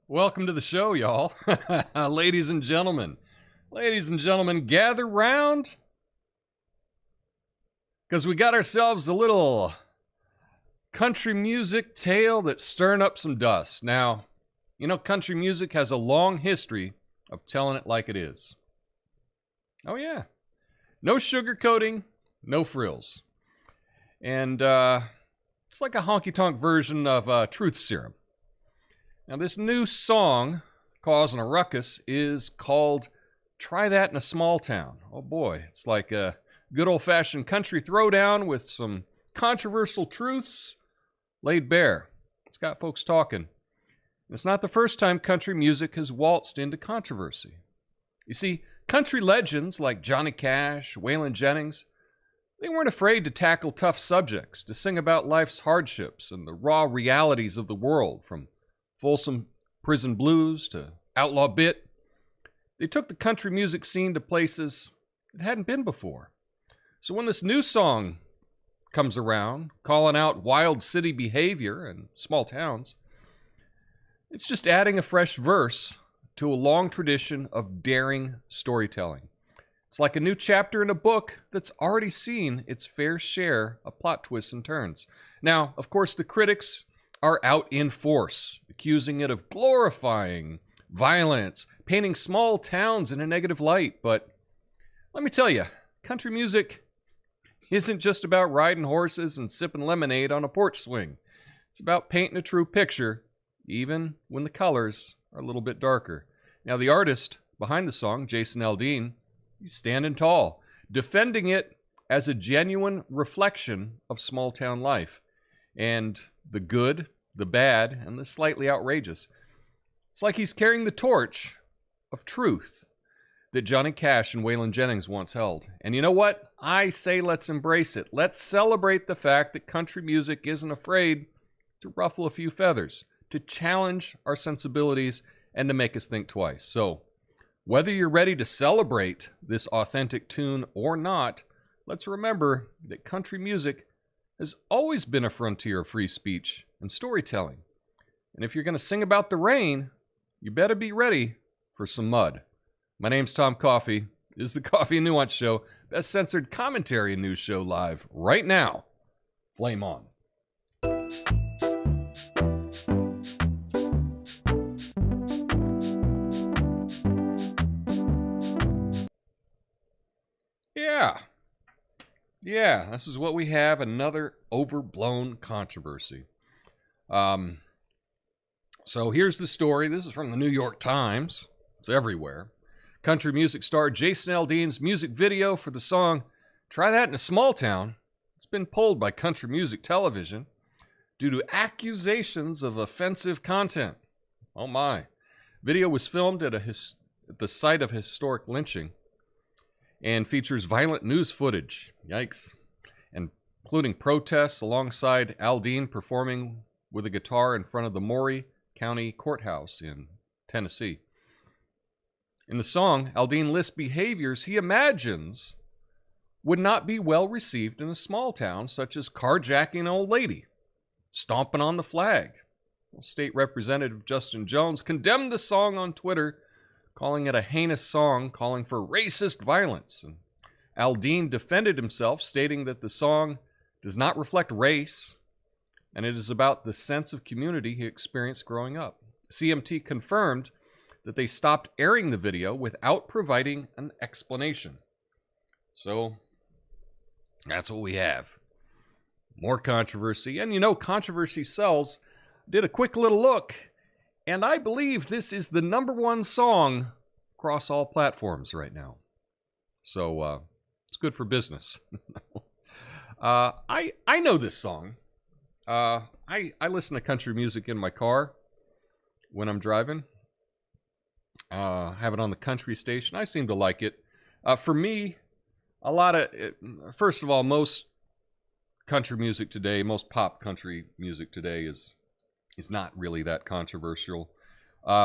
Welcome to the show, y'all. Ladies and gentlemen, gather round, because we got ourselves a little country music tale that's stirring up some dust. Now, you know, country music has a long history of telling it like it is. Oh yeah. No sugarcoating, no frills. And it's like a honky-tonk version of truth serum. Now, this new song causing a ruckus is called Try That in a Small Town. Oh boy, it's like a good old-fashioned country throwdown with some controversial truths laid bare. It's got folks talking. It's not the first time country music has waltzed into controversy. You see, country legends like Johnny Cash, Waylon Jennings, they weren't afraid to tackle tough subjects, to sing about life's hardships and the raw realities of the world, from Folsom Prison Blues to Outlaw Bit. They took the country music scene to places it hadn't been before. So when this new song comes around, calling out wild city behavior and small towns, it's just adding a fresh verse to a long tradition of daring storytelling. It's like a new chapter in a book that's already seen its fair share of plot twists and turns. Now, of course, the critics are out in force, accusing it of glorifying violence, painting small towns in a negative light. But let me tell you, country music isn't just about riding horses and sipping lemonade on a porch swing. It's about painting a true picture, even when the colors are a little bit darker. Now, the artist behind the song, Jason Aldean, he's standing tall, defending it as a genuine reflection of small town life. And the good, the bad, and the slightly outrageous. It's like he's carrying the torch of truth that Johnny Cash and Waylon Jennings once held. And you know what? I say let's embrace it. Let's celebrate the fact that country music isn't afraid to ruffle a few feathers, to challenge our sensibilities, and to make us think twice. So, whether you're ready to celebrate this authentic tune or not, let's remember that country music has always been a frontier of free speech and storytelling. And if you're going to sing about the rain, you better be ready for some mud. My name's Tom Coffey. This is the Coffee and Nuance Show, best censored commentary and news show live right now. Flame on. Yeah, this is what we have, another overblown controversy. So here's the story. This is from the New York Times. It's everywhere. Country music star Jason Aldean's music video for the song Try That in a Small Town. It's been pulled by country music television due to accusations of offensive content. Oh my. Video was filmed at the site of historic lynching and features violent news footage. Yikes. And including protests alongside Aldean performing with a guitar in front of the Maury County Courthouse in Tennessee. In the song, Aldean lists behaviors he imagines would not be well received in a small town, such as carjacking an old lady, stomping on the flag. Well, State Representative Justin Jones condemned the song on Twitter, calling it a heinous song, calling for racist violence. And Aldean defended himself, stating that the song does not reflect race, and it is about the sense of community he experienced growing up. CMT confirmed that they stopped airing the video without providing an explanation. So, that's what we have. More controversy. And you know, controversy sells. Did a quick little look, and I believe this is the #1 song across all platforms right now. So, it's good for business. I know this song. I listen to country music in my car when I'm driving. Have it on the country station. I seem to like it. For me, first of all, most country music today, most pop country music today is not really that controversial.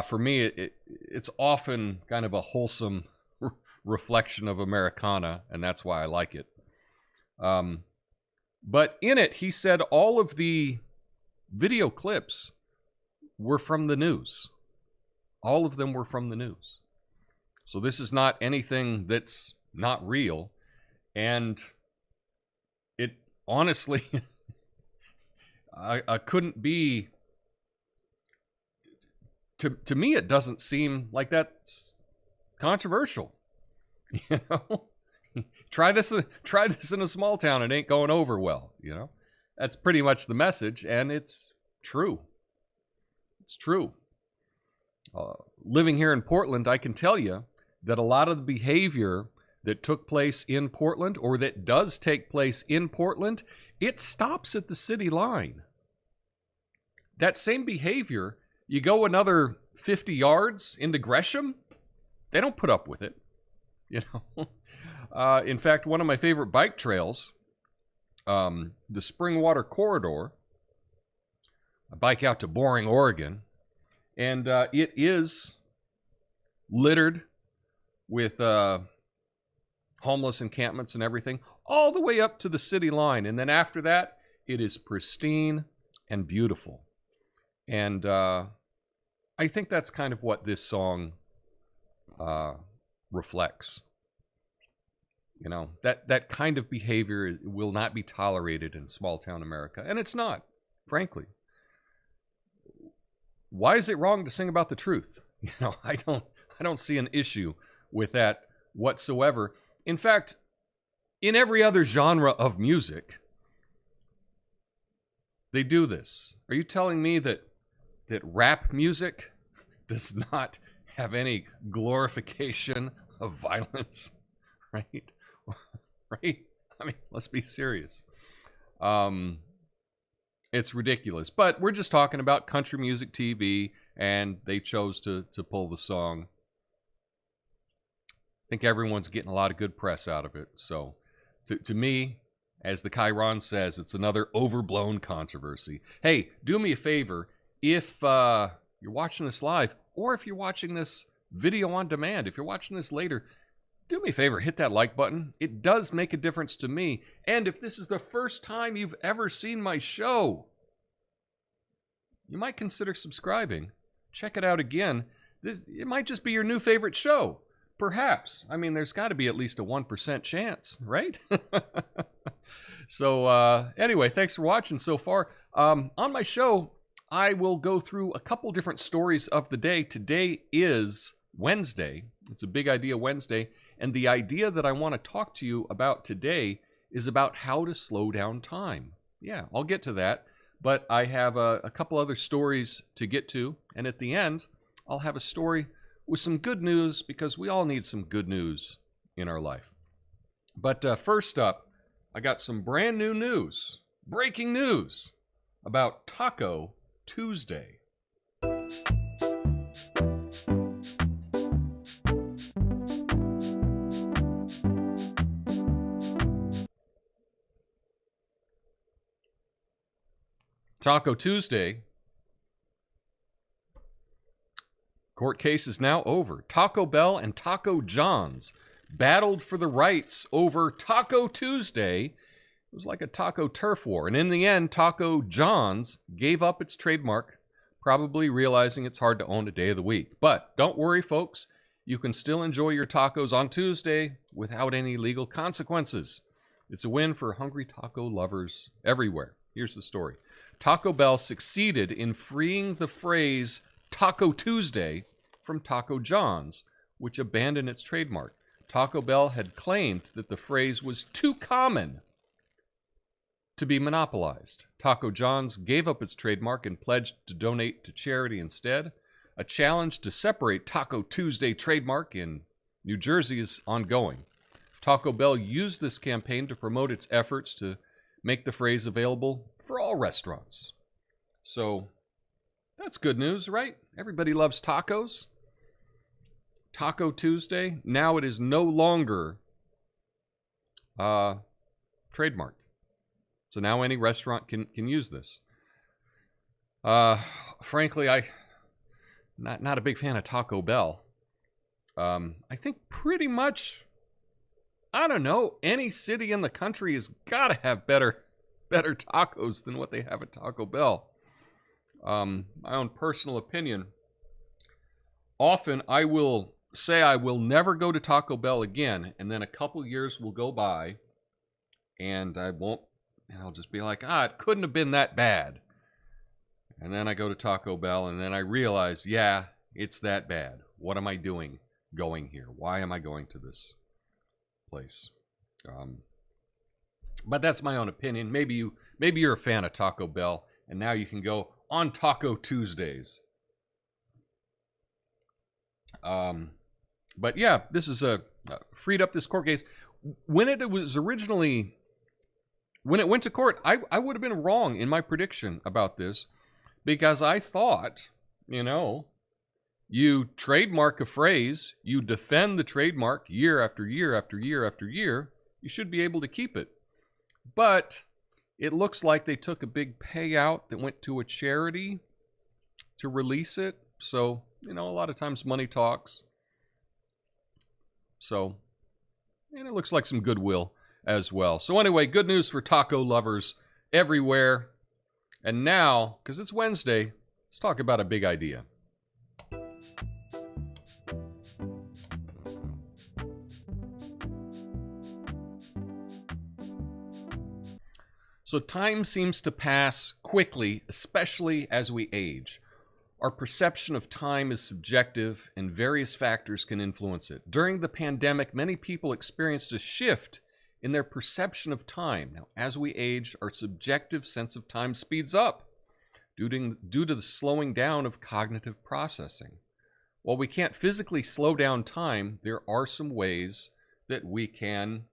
For me, it's often kind of a wholesome reflection of Americana, and that's why I like it. But in it, he said all of the video clips were from the news. All of them were from the news. So this is not anything that's not real. And it honestly, I couldn't be, to me, it doesn't seem like that's controversial. You know, try this in a small town. It ain't going over well. You know, that's pretty much the message. And it's true. It's true. Living here in Portland, I can tell you that a lot of the behavior that took place in Portland, or that does take place in Portland, it stops at the city line. That same behavior, you go another 50 yards into Gresham, they don't put up with it. You know, in fact, one of my favorite bike trails, the Springwater Corridor, I bike out to Boring, Oregon, and it is littered with homeless encampments and everything, all the way up to the city line. And then after that, it is pristine and beautiful. And I think that's kind of what this song reflects. You know, that kind of behavior will not be tolerated in small town America. And it's not, frankly. Why is it wrong to sing about the truth? You know, I don't see an issue with that whatsoever. In fact, in every other genre of music, they do this. Are you telling me that rap music does not have any glorification of violence? Right? Right? I mean, let's be serious. It's ridiculous. But we're just talking about country music TV, and they chose to pull the song. I think everyone's getting a lot of good press out of it. So, to me, as the Chiron says, it's another overblown controversy. Hey, do me a favor. If you're watching this live, or if you're watching this video on demand, if you're watching this later, do me a favor, hit that like button. It does make a difference to me. And if this is the first time you've ever seen my show, you might consider subscribing. Check it out again. It might just be your new favorite show. Perhaps. I mean, there's got to be at least a 1% chance, right? So anyway, thanks for watching so far. On my show, I will go through a couple different stories of the day. Today is Wednesday. It's a Big Idea Wednesday. And the idea that I want to talk to you about today is about how to slow down time. Yeah, I'll get to that. But I have a couple other stories to get to. And at the end, I'll have a story with some good news, because we all need some good news in our life. But first up, I got some brand new news, breaking news, about Taco Tuesday. Taco Tuesday. Court case is now over. Taco Bell and Taco John's battled for the rights over Taco Tuesday. It was like a taco turf war. And in the end, Taco John's gave up its trademark, probably realizing it's hard to own a day of the week. But don't worry, folks. You can still enjoy your tacos on Tuesday without any legal consequences. It's a win for hungry taco lovers everywhere. Here's the story. Taco Bell succeeded in freeing the phrase Taco Tuesday from Taco John's, which abandoned its trademark. Taco Bell had claimed that the phrase was too common to be monopolized. Taco John's gave up its trademark and pledged to donate to charity instead. A challenge to separate Taco Tuesday trademark in New Jersey is ongoing. Taco Bell used this campaign to promote its efforts to make the phrase available for all restaurants. So, that's good news, right? Everybody loves tacos. Taco Tuesday, now it is no longer trademarked. So now any restaurant can use this. Frankly, I'm not a big fan of Taco Bell. I think pretty much, I don't know, any city in the country has got to have better tacos than what they have at Taco Bell. My own personal opinion. Often I will say I will never go to Taco Bell again, and then a couple years will go by, and I'll just be like, it couldn't have been that bad. And then I go to Taco Bell, and then I realize, yeah, it's that bad. What am I doing going here? Why am I going to this place? But that's my own opinion. Maybe you're a fan of Taco Bell, and now you can go on Taco Tuesdays. But yeah, this is freed up this court case. When it went to court, I would have been wrong in my prediction about this, because I thought, you trademark a phrase, you defend the trademark year after year after year after year, you should be able to keep it. But it looks like they took a big payout that went to a charity to release it. So, a lot of times money talks. So, and it looks like some goodwill as well. So anyway, good news for taco lovers everywhere. And now, because it's Wednesday, let's talk about a big idea. So time seems to pass quickly, especially as we age. Our perception of time is subjective, and various factors can influence it. During the pandemic, many people experienced a shift in their perception of time. Now, as we age, our subjective sense of time speeds up due to the slowing down of cognitive processing. While we can't physically slow down time, there are some ways that we can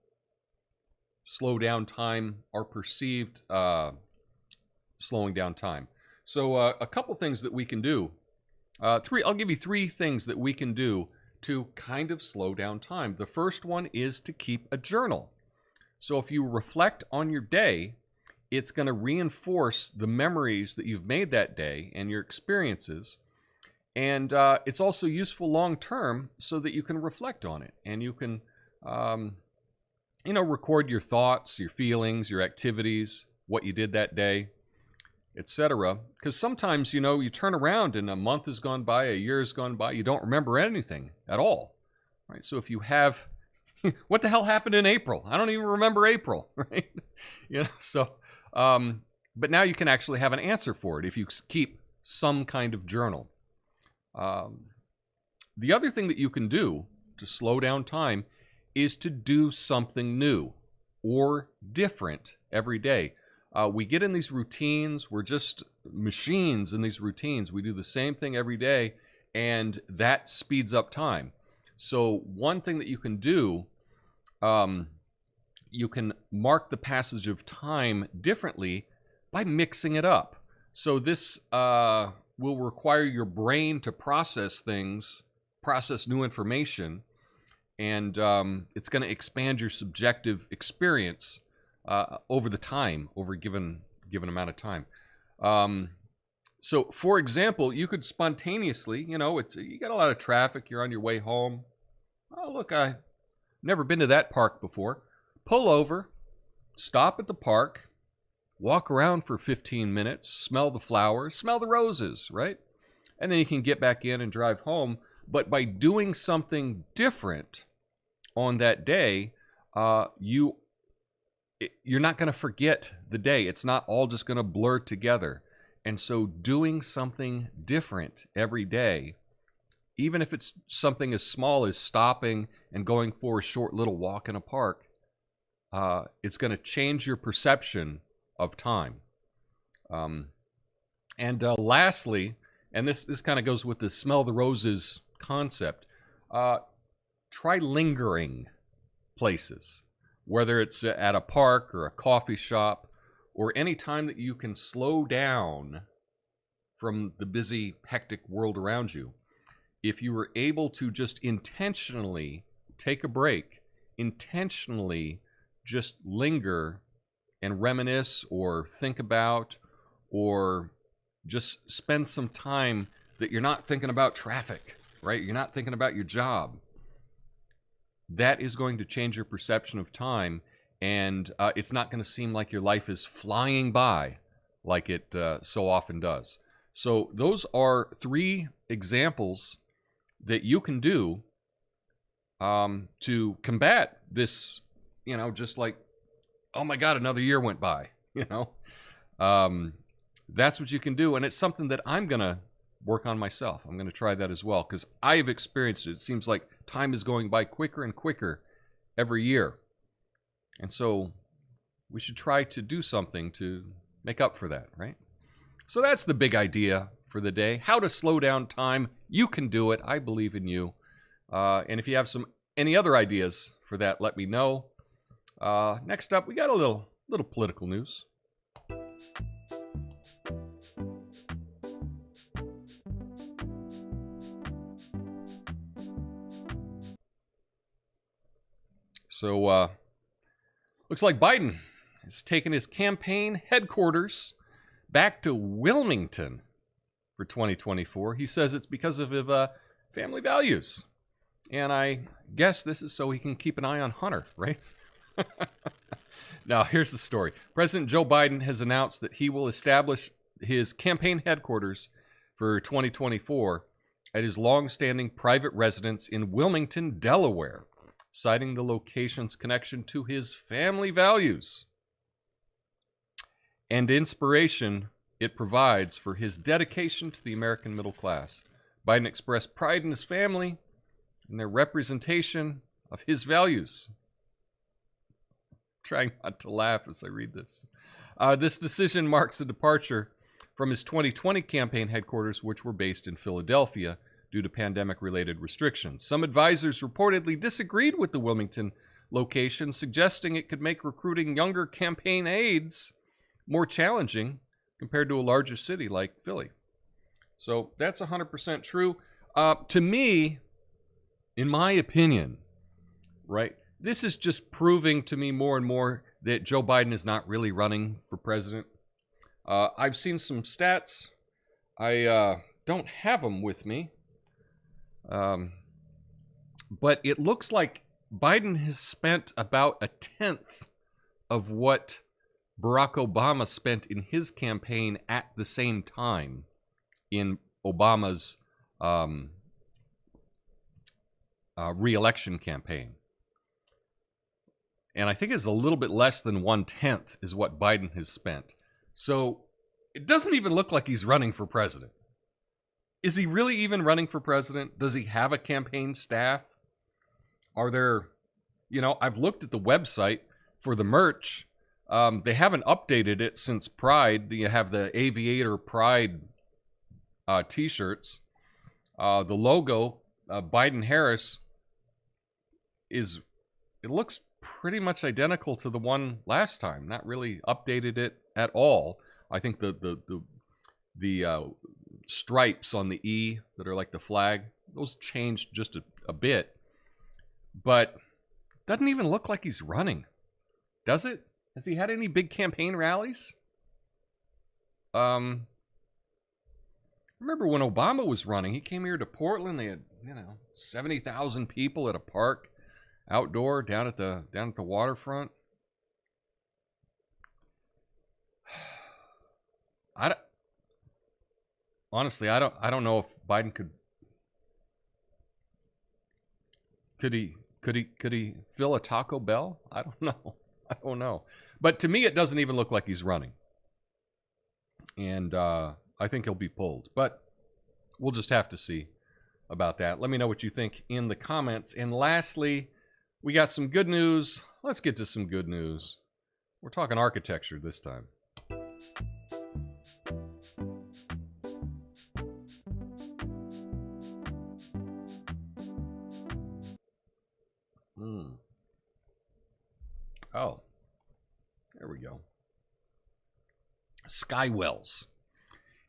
slow down time, or perceived slowing down time. So a couple things that we can do. I'll give you 3 things that we can do to kind of slow down time. The first one is to keep a journal. So if you reflect on your day, it's going to reinforce the memories that you've made that day and your experiences. And it's also useful long term so that you can reflect on it, and you can record your thoughts, your feelings, your activities, what you did that day, etc. Because sometimes, you turn around and a month has gone by, a year has gone by, you don't remember anything at all, right? So if you have, what the hell happened in April? I don't even remember April, right? But now you can actually have an answer for it if you keep some kind of journal. The other thing that you can do to slow down time is to do something new or different every day. We get in these routines. We're just machines in these routines. We do the same thing every day, and that speeds up time. So one thing that you can do, you can mark the passage of time differently by mixing it up. So this will require your brain to process new information, and it's going to expand your subjective experience over a given amount of time. So, for example, you could spontaneously, you got a lot of traffic, you're on your way home. Oh, look, I've never been to that park before. Pull over, stop at the park, walk around for 15 minutes, smell the flowers, smell the roses, right? And then you can get back in and drive home. But by doing something different on that day, you're not going to forget the day. It's not all just going to blur together. And so doing something different every day, even if it's something as small as stopping and going for a short little walk in a park, it's going to change your perception of time. Lastly, and this kind of goes with the smell the roses concept, try lingering places, whether it's at a park or a coffee shop, or any time that you can slow down from the busy, hectic world around you. If you were able to just intentionally take a break, intentionally just linger and reminisce or think about, or just spend some time that you're not thinking about traffic, right? You're not thinking about your job. that is going to change your perception of time, and it's not going to seem like your life is flying by like it so often does. So those are 3 examples that you can do to combat this, just like, oh my God, another year went by, That's what you can do, and it's something that I'm going to work on myself. I'm going to try that as well, because I've experienced it. It seems like time is going by quicker and quicker every year. And so we should try to do something to make up for that, right? So that's the big idea for the day. How to slow down time. You can do it. I believe in you. And if you have any other ideas for that, let me know. Next up, we got a little political news. So, looks like Biden has taken his campaign headquarters back to Wilmington for 2024. He says it's because of his family values. And I guess this is so he can keep an eye on Hunter, right? Now, here's the story. President Joe Biden has announced that he will establish his campaign headquarters for 2024 at his long-standing private residence in Wilmington, Delaware, citing the location's connection to his family values and inspiration it provides for his dedication to the American middle class. Biden expressed pride in his family and their representation of his values. Trying not to laugh as I read this. This decision marks a departure from his 2020 campaign headquarters, which were based in Philadelphia due to pandemic-related restrictions. Some advisors reportedly disagreed with the Wilmington location, suggesting it could make recruiting younger campaign aides more challenging compared to a larger city like Philly. So that's 100% true. To me, in my opinion, right, this is just proving to me more and more that Joe Biden is not really running for president. I've seen some stats. I don't have them with me. But it looks like Biden has spent about 1/10 of what Barack Obama spent in his campaign at the same time in Obama's re-election campaign. And I think it's a little bit less than 1/10 is what Biden has spent. So it doesn't even look like he's running for president. Is he really even running for president? Does he have a campaign staff? Are there, I've looked at the website for the merch. They haven't updated it since Pride. You have the Aviator Pride t-shirts. The logo, Biden-Harris, it looks pretty much identical to the one last time. Not really updated it at all. I think the stripes on the E that are like the flag, those changed just a bit. But doesn't even look like he's running. Does it? Has he had any big campaign rallies? Remember when Obama was running, he came here to Portland. They had, 70,000 people at a park outdoor down at the waterfront. Honestly, I don't know if Biden could he fill a Taco Bell? I don't know. But to me, it doesn't even look like he's running. And I think he'll be pulled. But we'll just have to see about that. Let me know what you think in the comments. And lastly, we got some good news. Let's get to some good news. We're talking architecture this time. Oh, there we go. Skywells.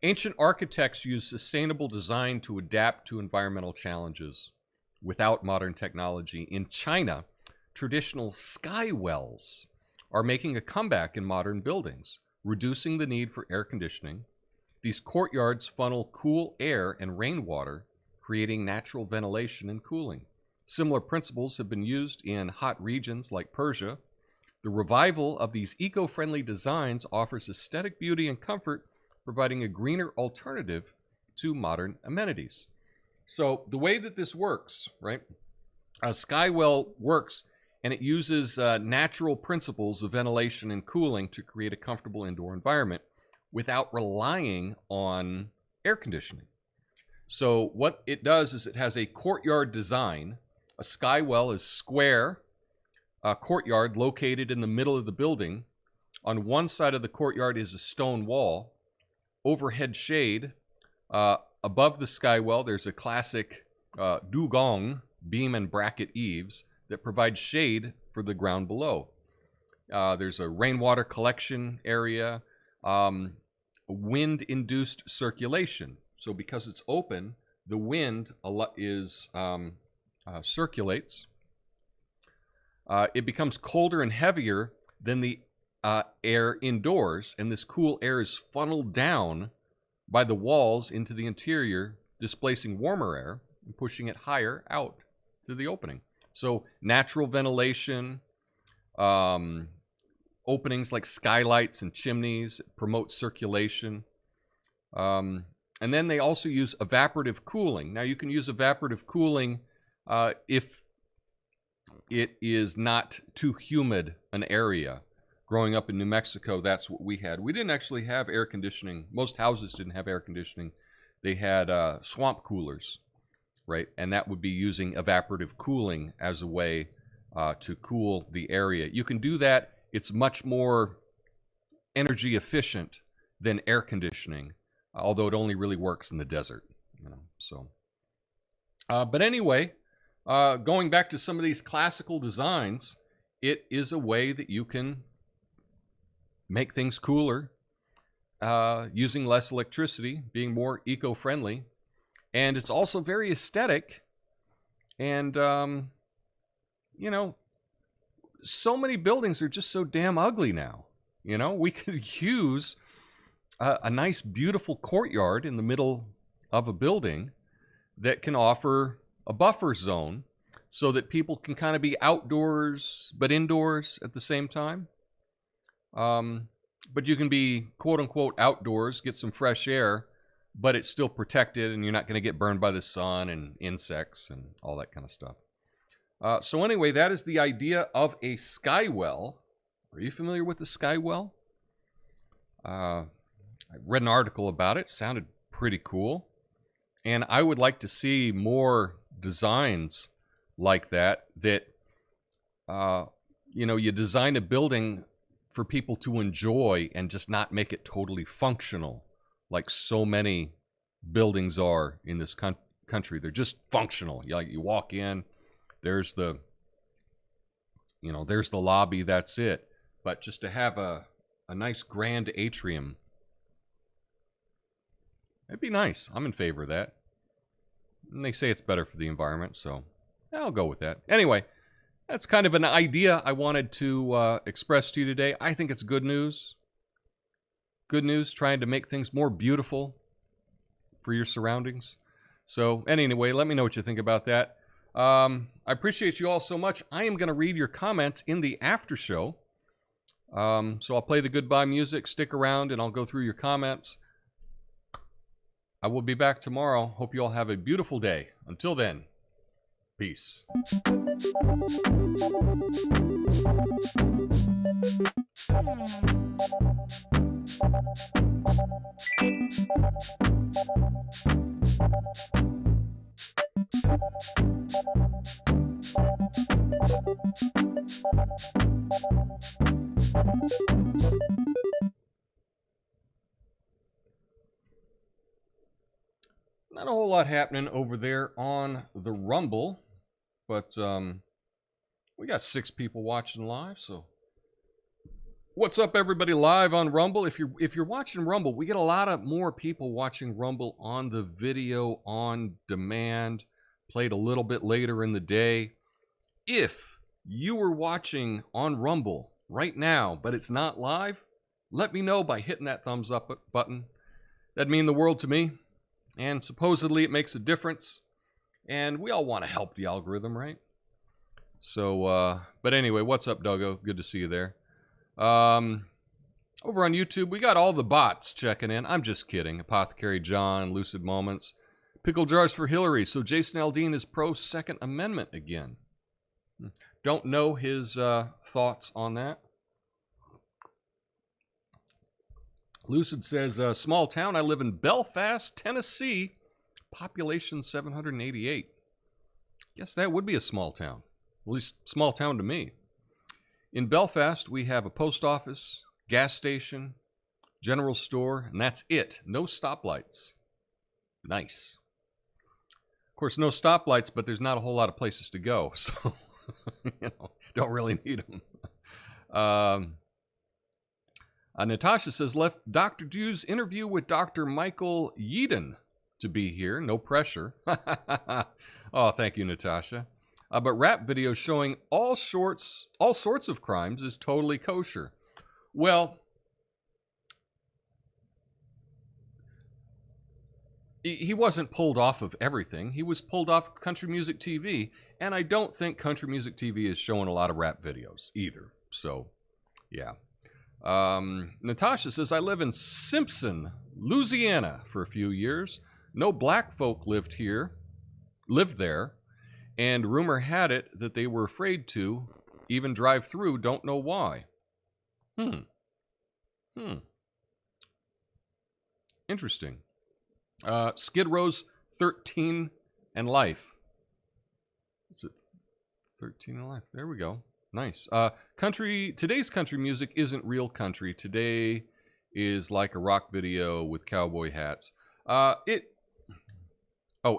Ancient architects used sustainable design to adapt to environmental challenges without modern technology. In China, traditional skywells are making a comeback in modern buildings, reducing the need for air conditioning. These courtyards funnel cool air and rainwater, creating natural ventilation and cooling. Similar principles have been used in hot regions like Persia. The revival of these eco-friendly designs offers aesthetic beauty and comfort, providing a greener alternative to modern amenities. So the way that this works, right? A skywell works, and it uses natural principles of ventilation and cooling to create a comfortable indoor environment without relying on air conditioning. So what it does is it has a courtyard design. A skywell is square, courtyard located in the middle of the building. On one side of the courtyard is a stone wall, overhead shade. Above the skywell, there's a classic dugong, beam and bracket eaves, that provide shade for the ground below. There's a rainwater collection area, wind-induced circulation. So because it's open, the wind circulates. It becomes colder and heavier than the air indoors, and this cool air is funneled down by the walls into the interior, displacing warmer air and pushing it higher out to the opening. So natural ventilation, openings like skylights and chimneys promote circulation. And then they also use evaporative cooling. Now you can use evaporative cooling if it is not too humid an area. Growing up in New Mexico, that's what we had. We didn't actually have air conditioning. Most houses didn't have air conditioning. They had swamp coolers, right? And that would be using evaporative cooling as a way to cool the area. You can do that. It's much more energy efficient than air conditioning, although it only really works in the desert, you know. So, but anyway, going back to some of these classical designs, it is a way that you can make things cooler, using less electricity, being more eco-friendly, and it's also very aesthetic. And you know, so many buildings are just so damn ugly now. You know, we could use a nice, beautiful courtyard in the middle of a building that can offer a buffer zone so that people can kind of be outdoors but indoors at the same time. But you can be quote unquote outdoors, get some fresh air, but it's still protected and you're not going to get burned by the sun and insects and all that kind of stuff. So anyway, that is the idea of a skywell. Are you familiar with the skywell? I read an article about it. Sounded pretty cool. And I would like to see more designs like that, you know, you design a building for people to enjoy and just not make it totally functional like so many buildings are in this country. They're just functional. You walk in, there's the, you know, there's the lobby, that's it. But just to have a nice grand atrium, it'd be nice. I'm in favor of that. And they say it's better for the environment, so I'll go with that. Anyway, that's kind of an idea I wanted to express to you today. I think it's good news. Good news, trying to make things more beautiful for your surroundings. So anyway, let me know what you think about that. I appreciate you all so much. I am going to read your comments in the after show. So I'll play the goodbye music. Stick around and I'll go through your comments. I will be back tomorrow. Hope you all have a beautiful day. Until then, peace. Not a whole lot happening over there on the Rumble, but we got 6 people watching live. So, what's up, everybody, live on Rumble? If you're watching Rumble, we get a lot of more people watching Rumble on the video on demand, played a little bit later in the day. If you were watching on Rumble right now, but it's not live, let me know by hitting that thumbs up button. That'd mean the world to me. And supposedly it makes a difference And we all want to help the algorithm, right? So, but anyway, what's up, Doggo? Good to see you there. Over on YouTube, we got all the bots checking in. I'm just kidding. Apothecary John, Lucid Moments, Pickle Jars for Hillary. So Jason Aldean is pro Second Amendment again. Don't know his thoughts on that. Lucid says, small town. I live in Belfast, Tennessee. Population 788. Guess that would be a small town. At least small town to me. In Belfast, we have a post office, gas station, general store, and that's it. No stoplights. Nice. Of course, no stoplights, but there's not a whole lot of places to go, so don't really need them. Natasha says, left Dr. Dew's interview with Dr. Michael Yeadon to be here. No pressure. Oh, thank you, Natasha. But rap videos showing all sorts of crimes is totally kosher. Well, he wasn't pulled off of everything. He was pulled off Country Music TV, and I don't think Country Music TV is showing a lot of rap videos either. So, yeah. Natasha says, I live in Simpson, Louisiana for a few years. No black folk lived there, and rumor had it that they were afraid to even drive through. Don't know why. Interesting. Skid Row's 13 and Life. Is it 13 and Life? There we go. Nice. Today's country music isn't real country. Today is like a rock video with cowboy hats.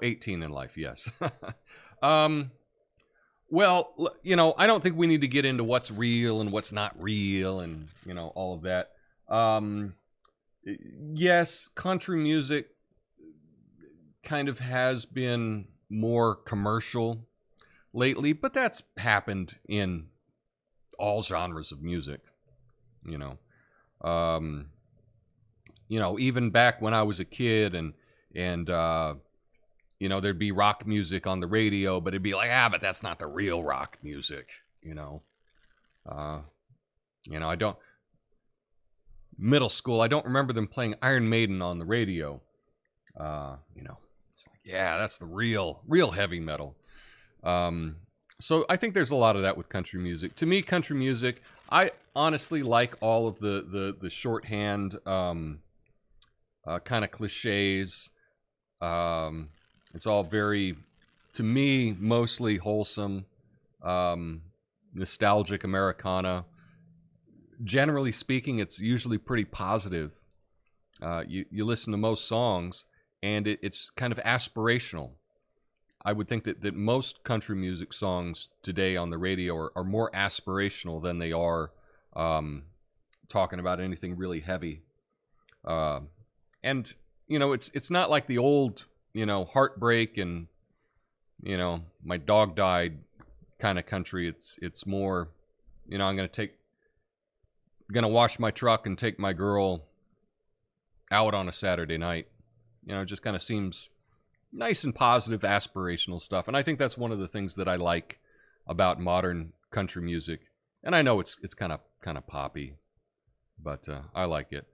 18 in Life, yes. Well, I don't think we need to get into what's real and what's not real and, all of that. Yes, country music kind of has been more commercial lately, but that's happened in all genres of music, even back when I was a kid and there'd be rock music on the radio, but it'd be like, but that's not the real rock music, middle school, I don't remember them playing Iron Maiden on the radio. It's like, that's the real heavy metal. So I think there's a lot of that with country music. To me, country music, I honestly like all of the shorthand kind of cliches. It's all very, to me, mostly wholesome, nostalgic Americana. Generally speaking, it's usually pretty positive. You listen to most songs, and it's kind of aspirational. I would think that most country music songs today on the radio are more aspirational than they are talking about anything really heavy. And it's not like the old, heartbreak and, my dog died kind of country. It's more, I'm gonna wash my truck and take my girl out on a Saturday night. It just kind of seems nice and positive, aspirational stuff. And I think that's one of the things that I like about modern country music. And I know it's kind of poppy, but I like it.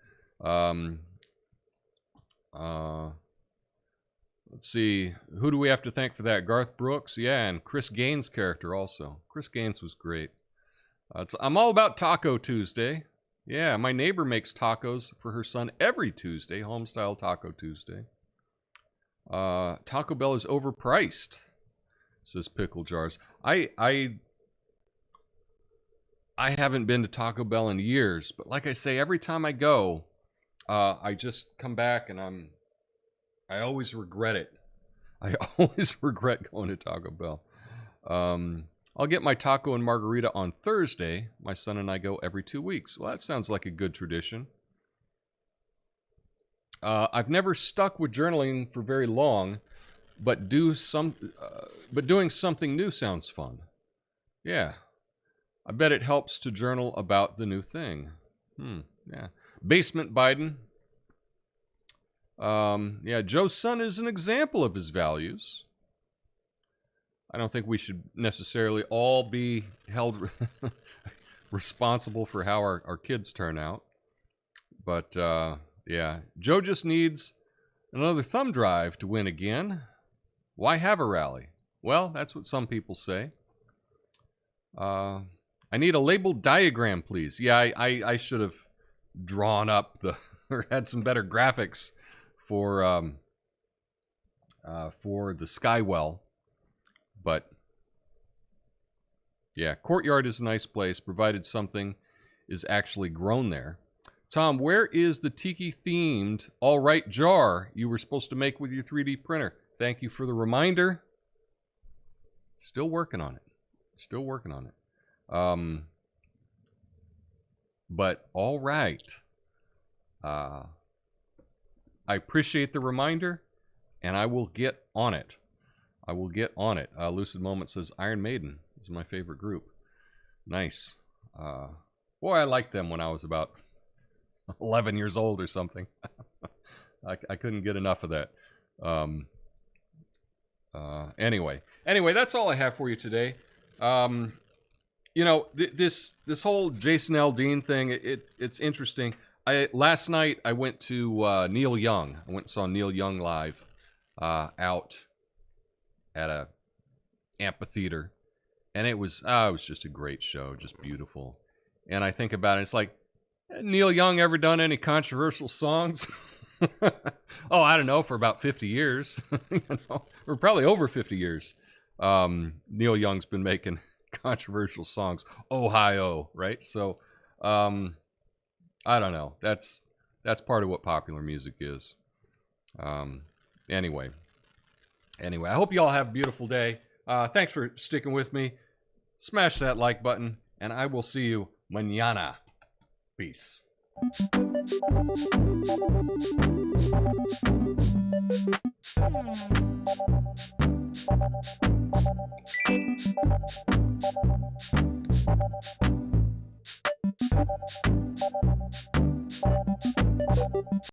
Let's see, who do we have to thank for that? Garth Brooks, yeah, and Chris Gaines' character also. Chris Gaines was great. I'm all about Taco Tuesday. Yeah, my neighbor makes tacos for her son every Tuesday, home-style Taco Tuesday. Taco Bell is overpriced, says Pickle Jars. I haven't been to Taco Bell in years, but like I say, every time I go, I just come back and I always regret it. I always regret going to Taco Bell. I'll get my taco and margarita on Thursday. My son and I go every 2 weeks. Well, that sounds like a good tradition. I've never stuck with journaling for very long, but doing something new sounds fun. Yeah. I bet it helps to journal about the new thing. Yeah. Basement Biden. Yeah, Joe's son is an example of his values. I don't think we should necessarily all be held responsible for how our kids turn out. But, yeah. Joe just needs another thumb drive to win again. Why have a rally? Well, that's what some people say. I need a labeled diagram, please. Yeah, I should have drawn up or had some better graphics for the Skywell. But yeah, Courtyard is a nice place, provided something is actually grown there. Tom, where is the tiki-themed All Right jar you were supposed to make with your 3D printer? Thank you for the reminder. Still working on it. Still working on it. But all right. I appreciate the reminder, and I will get on it. I will get on it. Lucid Moment says Iron Maiden is my favorite group. Nice. Boy, I liked them when I was about 11 years old or something. I couldn't get enough of that. Anyway, that's all I have for you today. You know, this whole Jason Aldean thing, it's interesting. Last night I went to Neil Young. I went and saw Neil Young live out at a amphitheater, and it was just a great show, just beautiful. And I think about it, it's like, Neil Young ever done any controversial songs? Oh, I don't know, for about 50 years, you know, or probably over 50 years. Neil Young's been making controversial songs. Ohio, right? So, I don't know. That's part of what popular music is. Anyway, I hope you all have a beautiful day. Thanks for sticking with me. Smash that like button, and I will see you mañana. Peace.